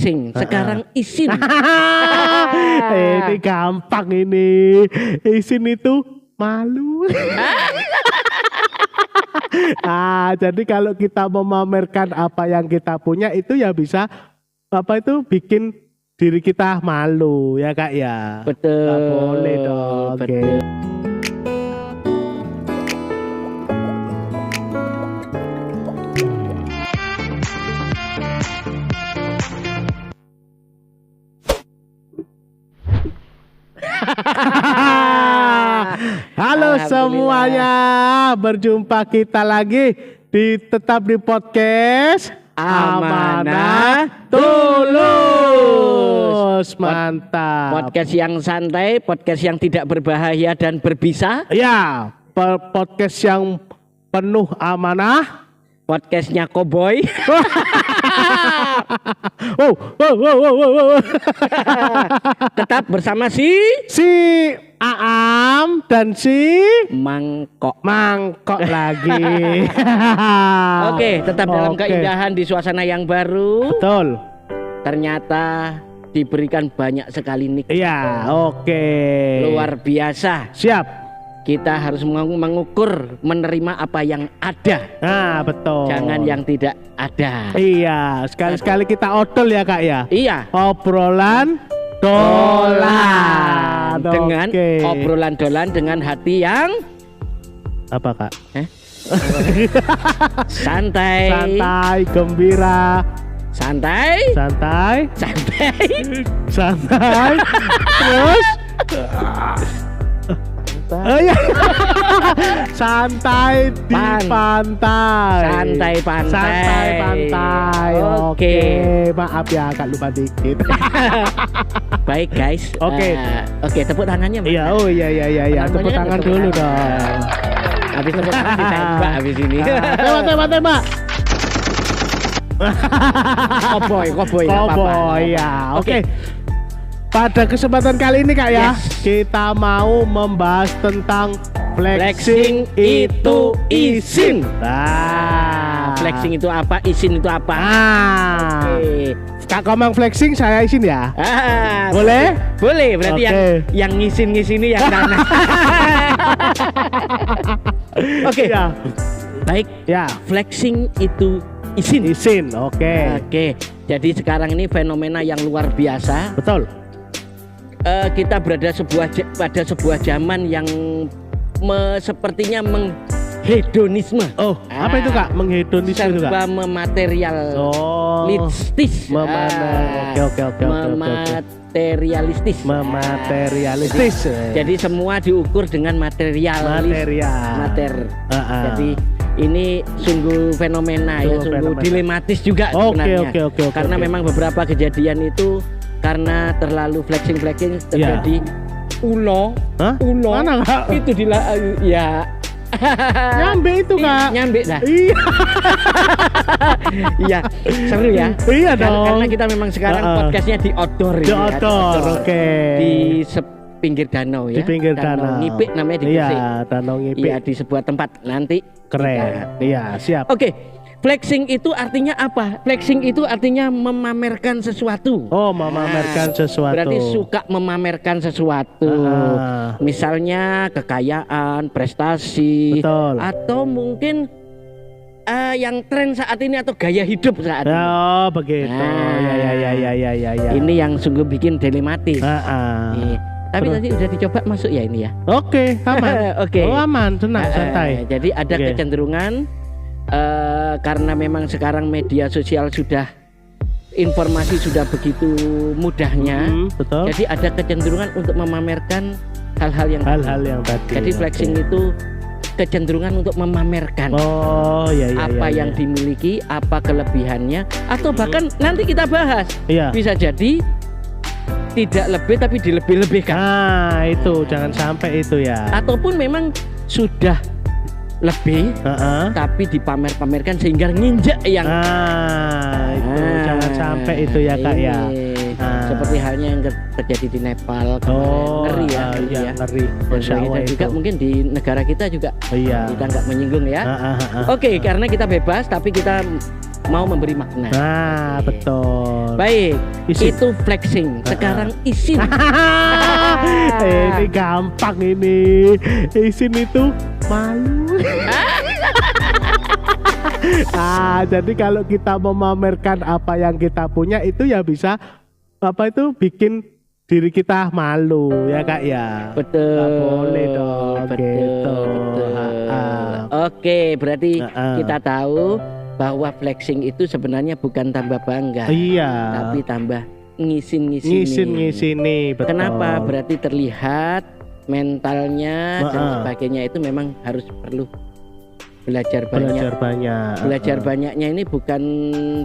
flexing, sekarang isin. Ini gampang ini. Isin itu malu. Jadi kalau kita memamerkan apa yang kita punya itu ya bisa bikin diri kita malu ya Kak ya. Betul. Nggak boleh dong. Betul. Halo semuanya, berjumpa kita lagi tetap di podcast Amanah Tulus. Mantap. Podcast yang santai, podcast yang tidak berbahaya dan berbisa. Ya, podcast yang penuh amanah. Podcastnya Cowboy. Tetap bersama si Aam dan si Mangkok lagi. Oke, tetap dalam keindahan di suasana yang baru. Betul. Ternyata diberikan banyak sekali nikmat. Iya, oke. Luar biasa. Siap. Kita harus mengukur, menerima apa yang ada. Nah, betul. Jangan yang tidak ada. Iya, sekali-sekali kita odol ya Kak ya. Iya. Obrolan dolan. Dengan obrolan dolan dengan hati yang apa Kak? Santai. Santai, gembira. Santai. Terus santai di pantai. Santai pantai. Oke. Maaf ya Kak, lupa dikit. Baik guys. Oke. Oke, tepuk tangannya. Iya, iya. Tepuk tangan dulu dong. Habis tepuk tangan ditembak habis ini. Tembak. Cowboy ya. Oke. Pada kesempatan kali ini Kak ya, kita mau membahas tentang flexing itu isin. Flexing itu apa? Isin itu apa? Kak Komang flexing, saya isin ya. Boleh. Berarti yang ngisin ini yang sana. Oke. Ya. Baik. Ya. Flexing itu isin. Oke. Jadi sekarang ini fenomena yang luar biasa. Betul. Kita berada pada sebuah zaman yang sepertinya menghedonisme. Apa itu Kak? Menghedonisme itu Kak? Serba mematerialistis. Mematerialistis. Jadi semua diukur dengan material. Jadi ini sungguh fenomena sungguh dilematis juga sebenarnya. Karena memang beberapa kejadian itu karena terlalu flexing terjadi ulo. Mana Kak? Itu nyambe itu Kak. Nyambe dah. Iya. Iya, seru ya. Iya dong. Karena kita memang sekarang podcastnya di outdoor. Di outdoor. Oke. Di pinggir danau ya. Di pinggir danau. Ngipik namanya di Gresik. Iya, danau Ngipik. Iya, di sebuah tempat nanti. Keren. Iya, siap. Oke. Flexing itu artinya apa? Flexing itu artinya memamerkan sesuatu. Memamerkan sesuatu. Berarti suka memamerkan sesuatu. Misalnya kekayaan, prestasi. Betul. Atau mungkin yang tren saat ini atau gaya hidup saat ini. Oh, begitu. Ya. Ini yang sungguh bikin dilematis. Tapi tadi udah dicoba masuk ya ini ya. Oke, aman. Oke. Aman, tenang, santai. Jadi ada kecenderungan karena memang sekarang media sosial informasi sudah begitu mudahnya. Betul. Jadi ada kecenderungan untuk memamerkan hal-hal yang tadi. Jadi flexing itu kecenderungan untuk memamerkan apa yang dimiliki, apa kelebihannya, atau bahkan nanti kita bahas bisa jadi tidak lebih tapi dilebih-lebihkan. Itu jangan sampai itu ya. Ataupun memang sudah lebih tapi dipamer-pamerkan sehingga nginjak yang itu jangan sampai itu ya Kak ya. Seperti halnya yang terjadi di Nepal ngeri ya, ngeri. Dan juga mungkin di negara kita juga kita nggak menyinggung ya. Oke, karena kita bebas tapi kita mau memberi makna. Nah, betul. Baik, itu flexing. Sekarang isin. Ini gampang ini. Isin itu malu. Jadi kalau kita memamerkan apa yang kita punya itu ya bisa bikin diri kita malu ya Kak ya. Betul. Nggak boleh dong. Betul. Gitu. Oke, berarti kita tahu bahwa flexing itu sebenarnya bukan tambah bangga. Iya. Tapi tambah ngisin-ngisini. Betul. Kenapa? Berarti terlihat mentalnya dan sebagainya itu memang harus perlu belajar banyak. Belajar banyaknya ini bukan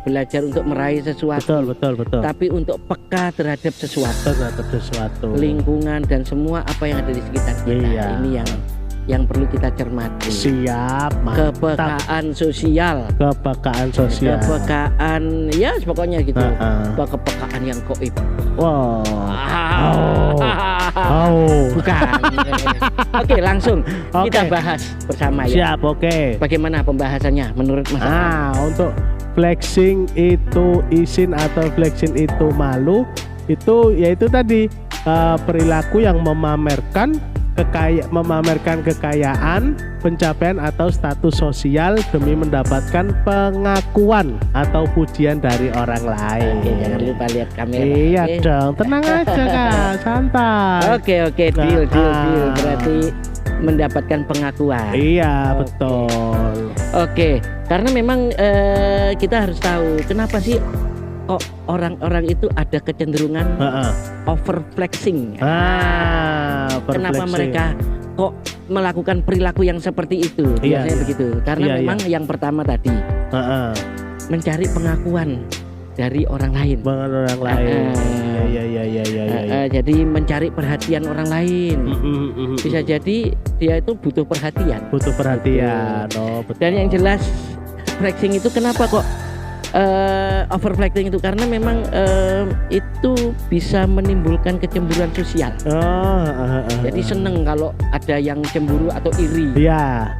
belajar untuk meraih sesuatu. Betul. Tapi untuk peka terhadap sesuatu. Lingkungan dan semua apa yang ada di sekitar kita. Iya. Ini yang perlu kita cermati. Siap, kepekaan sosial. Kepekaan ya pokoknya gitu. Kepekaan yang goib. Wow. Bukan. Oke, langsung kita bahas bersama ya. Siap, oke. Bagaimana pembahasannya menurut Mas? Untuk flexing itu isin atau flexing itu malu, itu yaitu tadi perilaku yang memamerkan kekayaan, pencapaian atau status sosial demi mendapatkan pengakuan atau pujian dari orang lain. Oke, jangan lupa lihat kamera. Iya dong, tenang aja Kak, santai. Oke, deal. Berarti mendapatkan pengakuan. Iya, betul. Oke, karena memang kita harus tahu kenapa sih kok orang-orang itu ada kecenderungan over flexing. Kenapa mereka kok melakukan perilaku yang seperti itu? Biasanya begitu. Karena memang yang pertama tadi mencari pengakuan dari orang lain. Jadi mencari perhatian orang lain. Bisa jadi dia itu butuh perhatian. Gitu. Dan yang jelas flexing itu kenapa kok overflexing itu karena memang itu bisa menimbulkan kecemburuan sosial. Jadi seneng kalau ada yang cemburu atau iri.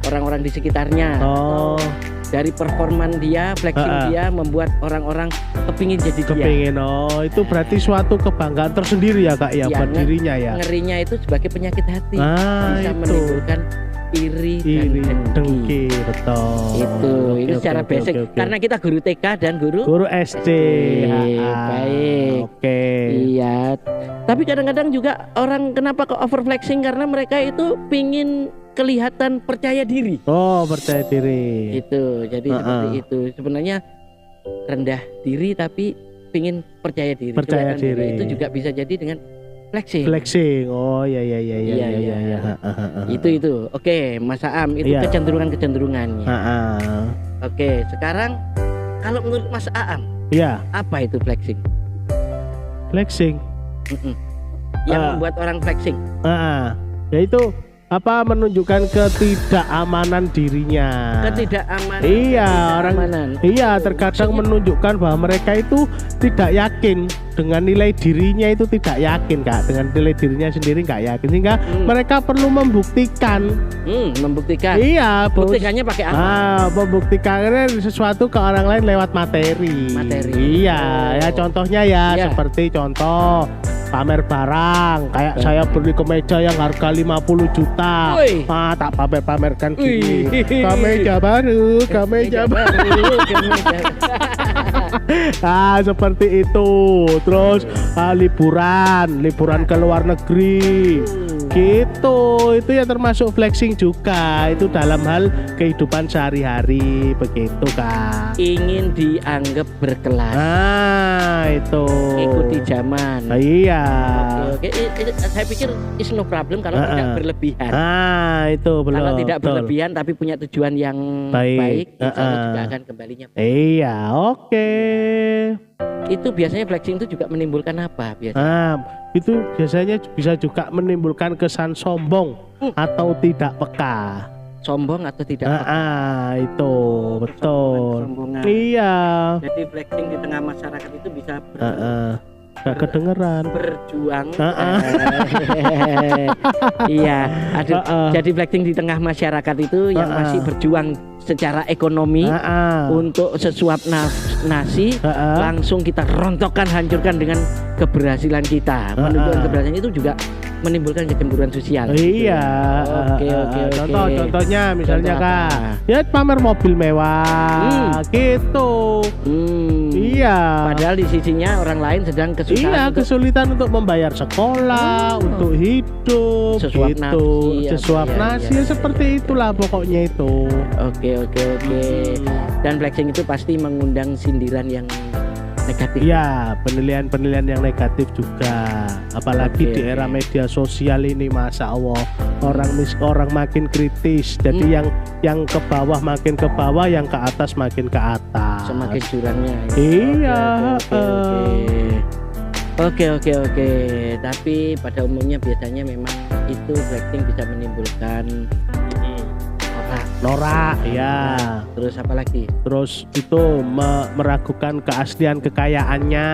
Orang-orang di sekitarnya. Dari performan dia, flexing dia membuat orang-orang kepingin jadi dia. Itu berarti suatu kebanggaan tersendiri ya Kak ya buat dirinya ya. Ngerinya itu sebagai penyakit hati. Bisa menimbulkan iri dan dengki. Betul. Itu secara basic. Karena kita guru TK dan guru SD. Baik. Oke. Iya. Tapi kadang-kadang juga orang kenapa kok overflexing karena mereka itu pingin kelihatan percaya diri. Percaya diri. Itu. Jadi seperti itu. Sebenarnya rendah diri tapi pingin percaya diri. Itu juga bisa jadi dengan flexing. Iya. Itu. Oke, Mas Aam itu kecenderungannya. Oke, sekarang kalau menurut Mas Aam, apa itu flexing? Yang membuat orang flexing. Yaitu menunjukkan ketidakamanan dirinya. Terkadang menunjukkan bahwa mereka itu tidak yakin dengan nilai dirinya, itu tidak yakin Kak, dengan nilai dirinya sendiri nggak yakin, sehingga mereka perlu membuktikan. Buktikannya pakai apa? Membuktikan sesuatu ke orang lain lewat materi. Contohnya seperti contoh pamer barang, kayak saya beli kemeja yang harga 50 juta. Tak pamerkan gini. Kemeja baru. Seperti itu. Terus liburan ke luar negeri. Gitu. Itu ya termasuk flexing juga. Itu dalam hal kehidupan sehari-hari begitu Kak. Ingin dianggap berkelas. Itu. Ikuti zaman. Iya. Oke. Saya pikir is no problem kalau tidak berlebihan. Itu belum. Kalau tidak berlebihan tapi punya tujuan yang baik juga akan kembalinya. Iya, oke. Itu biasanya flexing itu juga menimbulkan apa biasanya? Itu biasanya bisa juga menimbulkan kesan sombong atau tidak peka. Sombong atau tidak peka. Itu betul. Iya. Jadi flexing di tengah masyarakat itu bisa gak kedengeran. Berjuang. Iya. Jadi flexing di tengah masyarakat itu yang masih berjuang secara ekonomi untuk sesuap nasi langsung kita rontokkan, hancurkan dengan keberhasilan kita. Menunjukkan keberhasilan itu juga menimbulkan kecemburuan sosial. Iya. Oke. Contohnya misalnya Kak, ya pamer mobil mewah gitu. Iya. Padahal di sisinya orang lain sedang kesulitan. Iya, kesulitan untuk membayar sekolah, untuk hidup, sesuap gitu. Sesuap nasi, seperti itulah pokoknya itu. Oke. Dan flexing itu pasti mengundang sindiran yang negatif. Iya, penilaian yang negatif juga. Apalagi di era media sosial ini, Masya Allah, orang makin kritis. Jadi yang ke bawah makin ke bawah, yang ke atas makin ke atas. Semakin jurangnya. Iya. Oke. Tapi pada umumnya biasanya memang itu flexing bisa menimbulkan norak, ya. Terus apa lagi? Terus itu meragukan keaslian kekayaannya,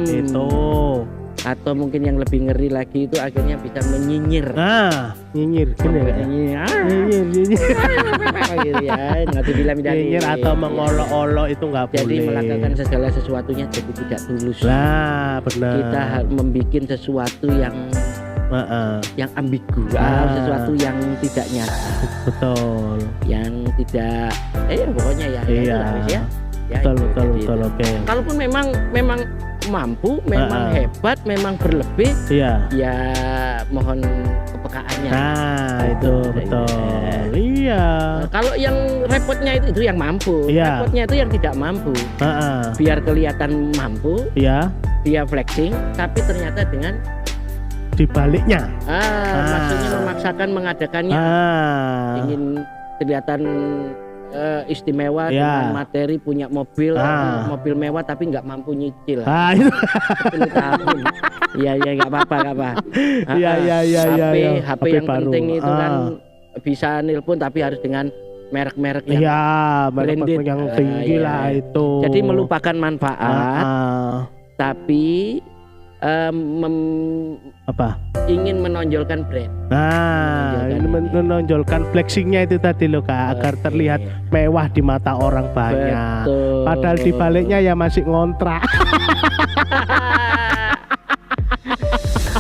itu. Atau mungkin yang lebih ngeri lagi itu akhirnya bisa menyinyir. Nyinyir, nyinyir. Gitu ya, nggak dibilang nyinyir atau mengolok-olok itu nggak boleh. Jadi melakukan segala sesuatunya jadi tidak tulus. Nah, benar. Kita membuat sesuatu yang ambigu, sesuatu yang tidak nyata. Betul. Yang tidak, pokoknya ya. Betul. Oke. Kalaupun memang mampu, memang hebat, memang berlebih, ya mohon kepekaannya. Nah, itu betul. Iya. Kalau yang repotnya itu yang mampu, repotnya itu yang tidak mampu. Biar kelihatan mampu, dia flexing, tapi ternyata dengan dibaliknya. Maksudnya memaksakan mengadakannya, ingin kelihatan istimewa dengan materi, punya mobil mewah tapi nggak mampu nyicil. 10 tahun. Iya nggak apa-apa. HP yang baru. Penting itu kan bisa nelpon tapi harus dengan merek-merek yang branded yang tinggi lah itu. Jadi melupakan manfaat, tapi ingin menonjolkan brand. Menonjolkan flexingnya itu tadi loh Kak, agar terlihat mewah di mata orang banyak. Betul. Padahal di baliknya ya masih ngontrak.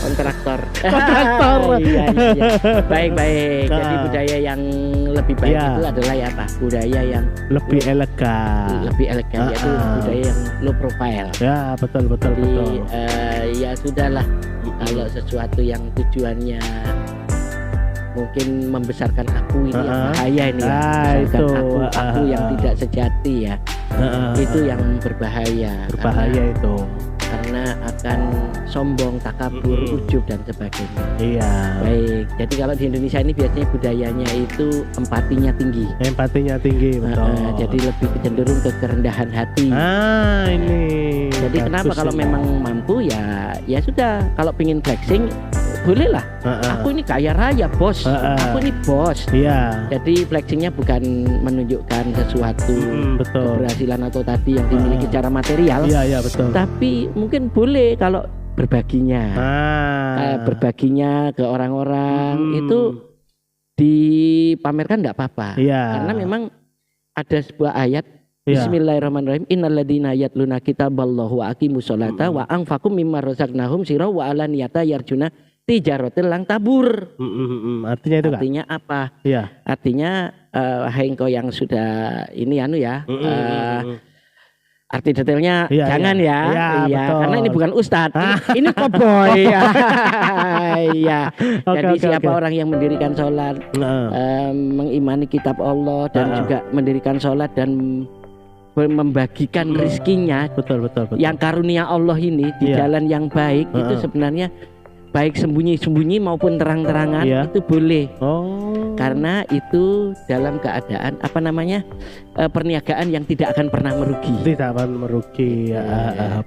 Kontraktor. Iya. Baik. Jadi budaya yang lebih baik itu adalah apa? Budaya yang lebih elegan. Yaitu budaya yang low profile. Ya, betul. Ya sudahlah. Kalau sesuatu yang tujuannya mungkin membesarkan aku ini yang bahaya ini itu aku yang tidak sejati ya. Itu yang berbahaya. Itu karena akan sombong, takabur, ujub dan sebagainya. Iya. Baik. Jadi kalau di Indonesia ini biasanya budayanya itu empatinya tinggi. Betul. Jadi lebih cenderung ke kerendahan hati. Ini. Jadi kenapa kalau memang mampu ya sudah, kalau pingin flexing bolehlah. Aku ini kaya raya, bos. Aku ini bos. Iya. Jadi flexingnya bukan menunjukkan sesuatu keberhasilan atau tadi yang dimiliki secara material. Iya, betul. Tapi mungkin boleh kalau berbaginya. Berbaginya ke orang-orang itu dipamerkan enggak apa-apa. Karena memang ada sebuah ayat Bismillahirrahmanirrahim. Innalladzina yatluna kitaballahu wa aqimus sholata wa anfaqu mimma razaqnahum sirra wa alaniyata yarjuna tijaratil lang tabur. Artinya itu Kak? Artinya apa? Artinya engkau yang sudah ini arti detailnya jangan ya. Karena ini bukan ustadz, ini koboi. Jadi siapa orang yang mendirikan sholat, mengimani kitab Allah dan juga mendirikan sholat dan membagikan rizkinya, betul. Yang karunia Allah ini di jalan yang baik itu sebenarnya baik sembunyi-sembunyi maupun terang-terangan itu boleh. Karena itu dalam keadaan perniagaan yang tidak akan pernah merugi.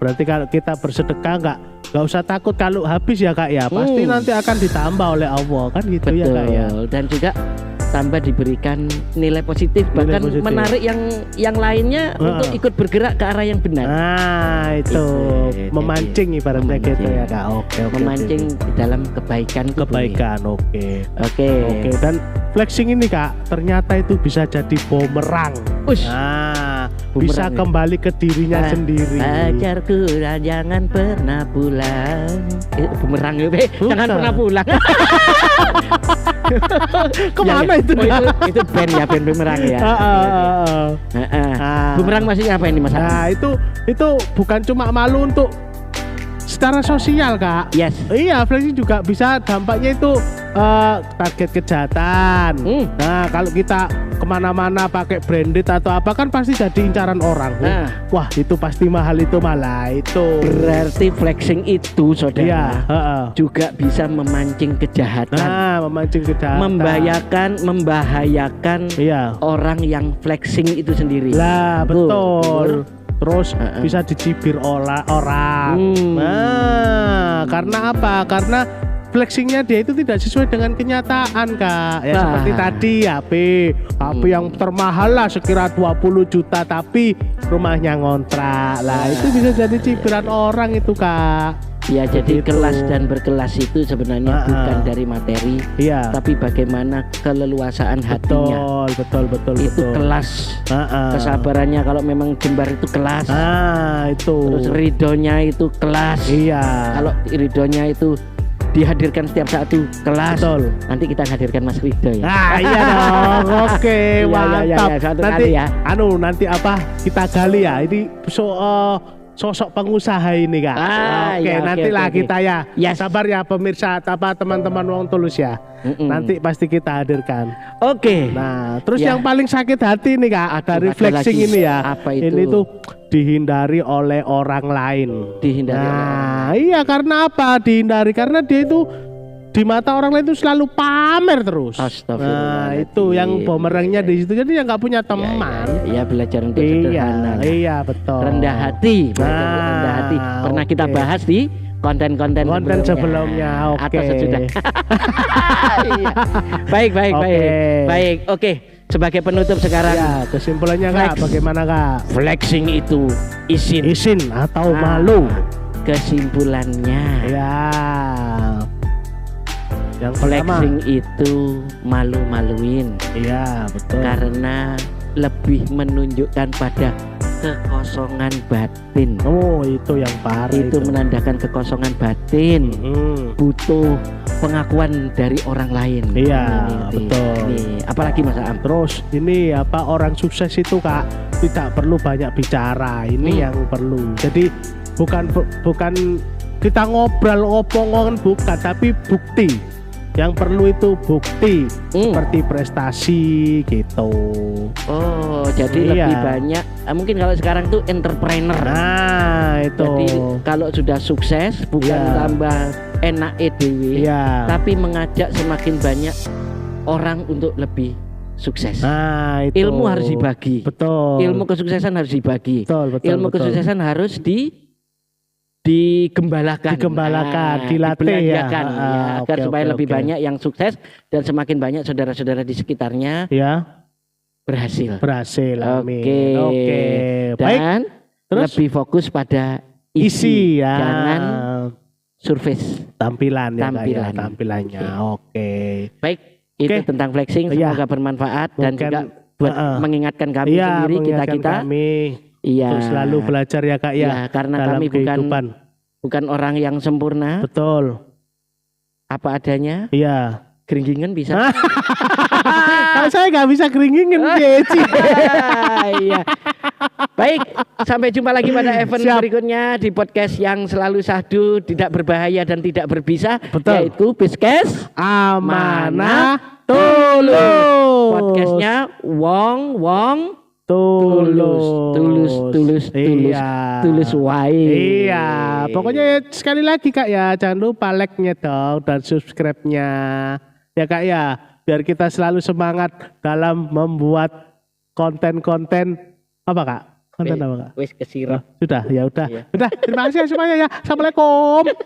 Berarti kalau kita bersedekah nggak usah takut kalau habis ya Kak ya. Pasti nanti akan ditambah oleh Allah kan gitu. Betul. Ya Kak ya. Dan juga tambah diberikan nilai positif, bahkan menarik yang lainnya untuk ikut bergerak ke arah yang benar. Itu memancing ibaratnya gitu ya Kak. Oke. Memancing di dalam kebaikan. Oke. Dan flexing ini kak, ternyata itu bisa jadi bumerang. Nah, bisa kembali ke dirinya sendiri. Pacarku jangan pernah pulang. Bumerang ya, jangan pernah pulang. Kemana ya, itu? Itu band ya, band bumerang ya. Bumerang maksudnya apa ini mas? Nah itu bukan cuma malu untuk secara sosial kak. Yes. Iya, flexing juga bisa dampaknya itu target kejahatan. Nah kalau kita kemana-mana pakai branded atau apa kan pasti jadi incaran orang. Wah itu pasti mahal itu malah itu. Berarti flexing itu saudara iya, juga bisa memancing kejahatan. Nah memancing kejahatan. Membahayakan iya. Orang yang flexing itu sendiri. Lah betul. Terus bisa dicibir orang. Nah, karena apa? Karena flexingnya dia itu tidak sesuai dengan kenyataan kak. Ya seperti tadi HP yang termahal lah sekira 20 juta tapi rumahnya ngontrak. Lah itu bisa jadi cibiran orang itu kak. Ya jadi kelas dan berkelas itu sebenarnya bukan dari materi, tapi bagaimana keleluasaan hatinya. Betul. Itu kelas. Kesabarannya kalau memang jembar itu kelas. Itu. Terus ridhonya itu kelas. Iya. Kalau ridhonya itu dihadirkan setiap saat itu kelas. Betul. Nanti kita hadirkan Mas Ridho ya. Iya dong. Oke, mantap. Nanti ya. Nanti apa kita gali ya. Ini sosok pengusaha ini kak. Nantilah kita ya. Yes. Sabar ya pemirsa, teman-teman Wong Tulus ya. Nanti pasti kita hadirkan. Oke. Nah, terus yang paling sakit hati nih kak, dari flexing ini ya. Apa itu? Ini tuh dihindari oleh orang lain. Iya karena apa? Dihindari karena dia itu di mata orang lain itu selalu pamer terus. Nah itu yang bumerangnya di situ. Jadi yang nggak punya teman. Iya belajar untuk sederhana. Iya betul. Rendah hati. Rendah hati. Pernah kita bahas di konten-konten sebelumnya. Atau sesudah. Baik. Oke. Sebagai penutup sekarang. Ya, kesimpulannya kak, bagaimana kak? Flexing itu isin atau malu? Kesimpulannya. Ya. Yang flexing itu malu-maluin. Iya betul. Karena lebih menunjukkan pada kekosongan batin. Itu yang parah. Itu menandakan kekosongan batin. Butuh pengakuan dari orang lain. Iya betul. Apalagi Mas Am. Terus ini orang sukses itu kak tidak perlu banyak bicara. Ini yang perlu. Jadi bukan kita ngobrol-ngomongan bukan, tapi bukti. Yang perlu itu bukti seperti prestasi gitu. Jadi lebih banyak mungkin kalau sekarang tuh entrepreneur. Nah itu. Jadi kalau sudah sukses bukan tambah enak EDW, tapi mengajak semakin banyak orang untuk lebih sukses. Nah itu. Ilmu harus dibagi. Betul. Ilmu kesuksesan harus dibagi. Betul. Ilmu kesuksesan harus digembalakan, dilatih ya, agar supaya lebih banyak yang sukses dan semakin banyak saudara-saudara di sekitarnya berhasil. Amin. Oke. Dan terus lebih fokus pada isi ya. Jangan surface tampilannya. Oke. Baik, itu tentang flexing. Semoga bermanfaat dan juga buat mengingatkan kami sendiri kita. Iya. Terus selalu belajar ya kak ya. Karena kami bukan orang yang sempurna. Betul. Apa adanya. Iya. Geringgingan bisa. Kalau saya nggak bisa geringgingan. Iya. Baik, sampai jumpa lagi pada event berikutnya di podcast yang selalu syahdu, tidak berbahaya dan tidak berbisa. Betul. Yaitu Biskes Amanah Tulus. Podcastnya Wong tulus wae. Iya, pokoknya sekali lagi kak ya, jangan lupa like-nya dong dan subscribe-nya ya kak ya, biar kita selalu semangat dalam membuat konten-konten apa kak? Konten apa kak? Wis kesiro. Sudah ya udah. Terima kasih semuanya ya. Assalamualaikum.